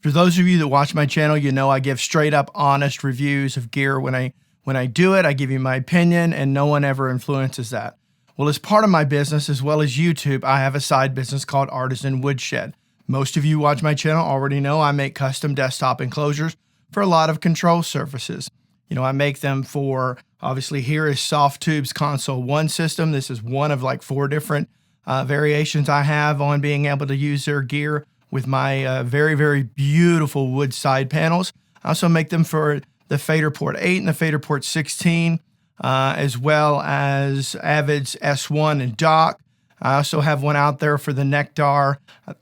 For those of you that watch my channel, you know I give straight up honest reviews of gear when I do it. I give you my opinion and no one ever influences that. Well, as part of my business, as well as YouTube, I have a side business called Artisan Woodshed. Most of you watch my channel already know I make custom desktop enclosures for a lot of control surfaces. You know, I make them for, obviously here is Soft Tube's Console 1 system. This is one of like 4 different variations I have on being able to use their gear with my very, very beautiful wood side panels. I also make them for the Fader Port 8 and the Fader Port 16, as well as Avid's S1 and dock. I also have one out there for the Nectar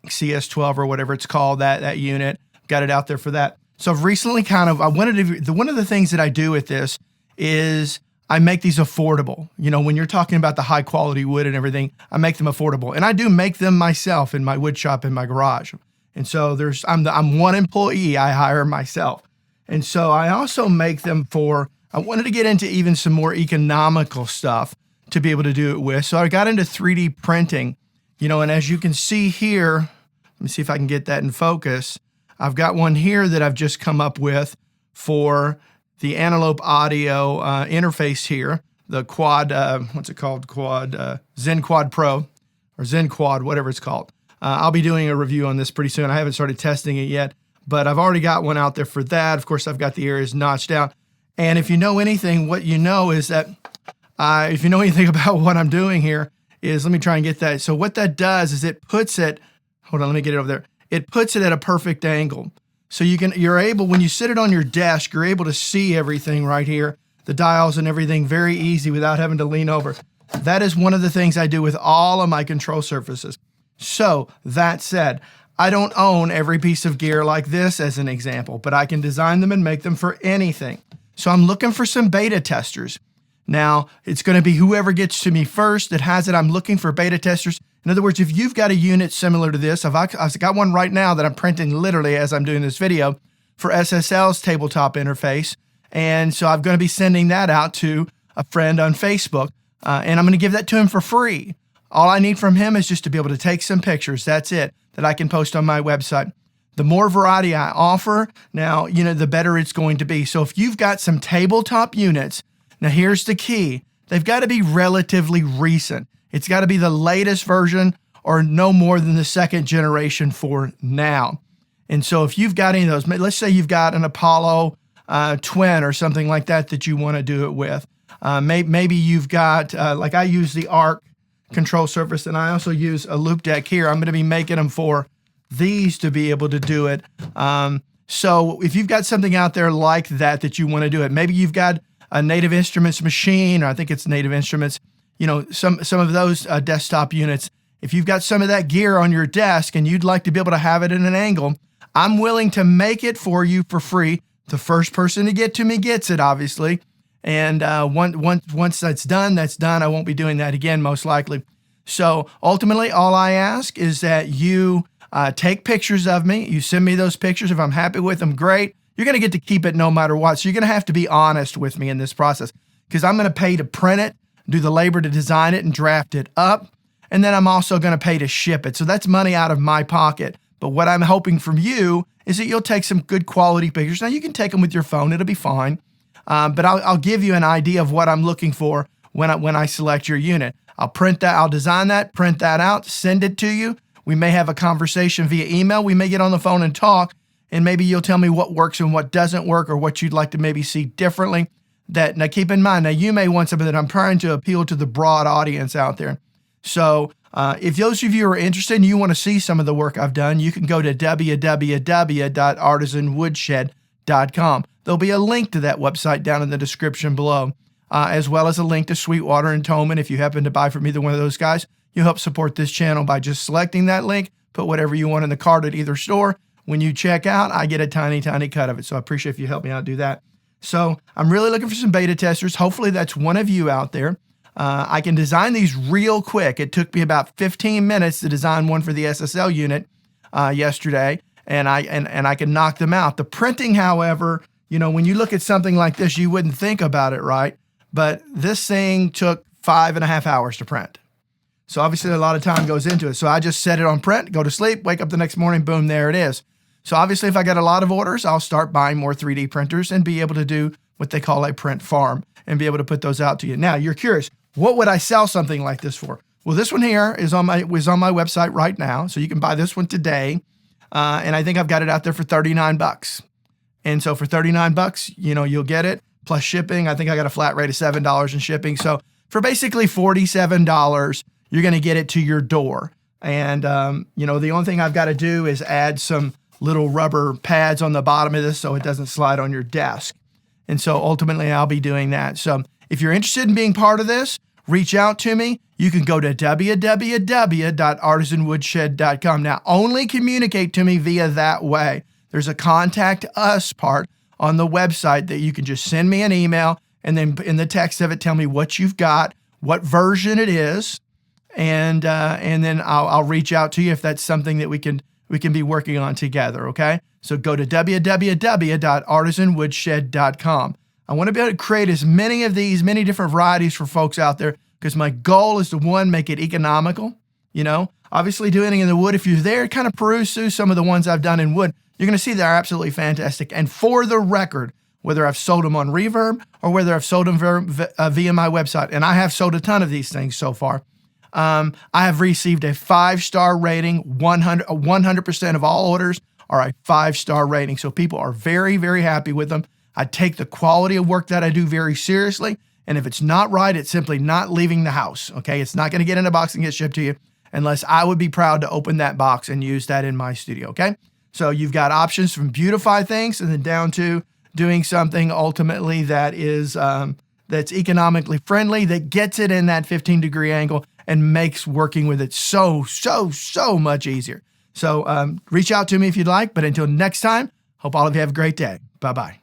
CS12 or whatever it's called, that unit. Got it out there for that. So I've recently one of the things that I do with this is I make these affordable. You know, when you're talking about the high quality wood and everything, I make them affordable. And I do make them myself in my wood shop in my garage. And so I'm one employee I hire myself. And so I also make them I wanted to get into even some more economical stuff to be able to do it with. So I got into 3D printing, you know, and as you can see here, let me see if I can get that in focus. I've got one here that I've just come up with for the Antelope Audio interface here, the Quad, what's it called? Zen Quad Pro, or Zen Quad, whatever it's called. I'll be doing a review on this pretty soon. I haven't started testing it yet, but I've already got one out there for that. Of course, I've got the areas notched out. And if you know anything, what you know is that, if you know anything about what I'm doing here, is, let me try and get that. So what that does is it puts it, hold on, let me get it over there. It puts it at a perfect angle. So you're able, when you sit it on your desk, you're able to see everything right here, the dials and everything very easy without having to lean over. That is one of the things I do with all of my control surfaces. So that said, I don't own every piece of gear like this as an example, but I can design them and make them for anything. So I'm looking for some beta testers. Now, it's going to be whoever gets to me first that has it. I'm looking for beta testers. In other words, if you've got a unit similar to this, I've got one right now that I'm printing literally as I'm doing this video for SSL's tabletop interface. And so I'm going to be sending that out to a friend on Facebook, and I'm going to give that to him for free. All I need from him is just to be able to take some pictures. That's it, that I can post on my website. The more variety I offer, now, you know, the better it's going to be. So if you've got some tabletop units, now here's the key. They've got to be relatively recent. It's got to be the latest version or no more than the 2nd generation for now. And so if you've got any of those, let's say you've got an Apollo Twin or something like that you want to do it with. Maybe you've got, like I use the Arc control surface, and I also use a loop deck here. I'm going to be making them for these to be able to do it. So if you've got something out there like that you want to do it, maybe you've got a Native Instruments machine, or I think it's Native Instruments, you know, some of those desktop units. If you've got some of that gear on your desk and you'd like to be able to have it at an angle, I'm willing to make it for you for free. The first person to get to me gets it, obviously. And once that's done, that's done. I won't be doing that again, most likely. So ultimately, all I ask is that you take pictures of me. You send me those pictures. If I'm happy with them, great. You're going to get to keep it no matter what. So you're going to have to be honest with me in this process, because I'm going to pay to print it, do the labor to design it and draft it up. And then I'm also going to pay to ship it. So that's money out of my pocket. But what I'm hoping from you is that you'll take some good quality pictures. Now you can take them with your phone. It'll be fine. But I'll give you an idea of what I'm looking for when I select your unit. I'll print that, I'll design that, print that out, send it to you. We may have a conversation via email. We may get on the phone and talk, and maybe you'll tell me what works and what doesn't work, or what you'd like to maybe see differently. Now keep in mind, now you may want something that I'm trying to appeal to the broad audience out there. So if those of you are interested and you want to see some of the work I've done, you can go to www.artisanwoodshed.com. There'll be a link to that website down in the description below, as well as a link to Sweetwater and Tolman. If you happen to buy from either one of those guys, you help support this channel by just selecting that link, put whatever you want in the cart at either store. When you check out, I get a tiny, tiny cut of it. So I appreciate if you help me out do that. So I'm really looking for some beta testers. Hopefully that's one of you out there. I can design these real quick. It took me about 15 minutes to design one for the SSL unit yesterday, and I can knock them out. The printing, however, you know, when you look at something like this, you wouldn't think about it, right? But this thing took 5.5 hours to print. So obviously a lot of time goes into it. So I just set it on print, go to sleep, wake up the next morning, boom, there it is. So obviously, if I get a lot of orders, I'll start buying more 3D printers and be able to do what they call a print farm and be able to put those out to you. Now, you're curious, what would I sell something like this for? Well, this one here is on my website right now, so you can buy this one today. And I think I've got it out there for $39. And so for $39, you'll get it plus shipping. I think I got a flat rate of $7 in shipping. So for basically $47, you're going to get it to your door. And, the only thing I've got to do is add some little rubber pads on the bottom of this so it doesn't slide on your desk. And so ultimately I'll be doing that. So if you're interested in being part of this, reach out to me. You can go to www.artisanwoodshed.com. Now, only communicate to me via that way. There's a contact us part on the website that you can just send me an email, and then in the text of it, tell me what you've got, what version it is, and then I'll reach out to you if that's something that we can be working on together, okay? So go to www.artisanwoodshed.com. I want to be able to create as many of these, many different varieties for folks out there, because my goal is to, one, make it economical. Obviously doing it in the wood, if you're there, kind of peruse through some of the ones I've done in wood, you're going to see they're absolutely fantastic. And for the record, whether I've sold them on Reverb or whether I've sold them via my website, and I have sold a ton of these things so far, I have received a 5-star rating. 100% of all orders are a 5-star rating. So people are very, very happy with them. I take the quality of work that I do very seriously. And if it's not right, it's simply not leaving the house, okay? It's not going to get in a box and get shipped to you unless I would be proud to open that box and use that in my studio, okay? So you've got options from beautify things and then down to doing something ultimately that is that's economically friendly, that gets it in that 15-degree angle and makes working with it so much easier. So reach out to me if you'd like, but until next time, hope all of you have a great day. Bye-bye.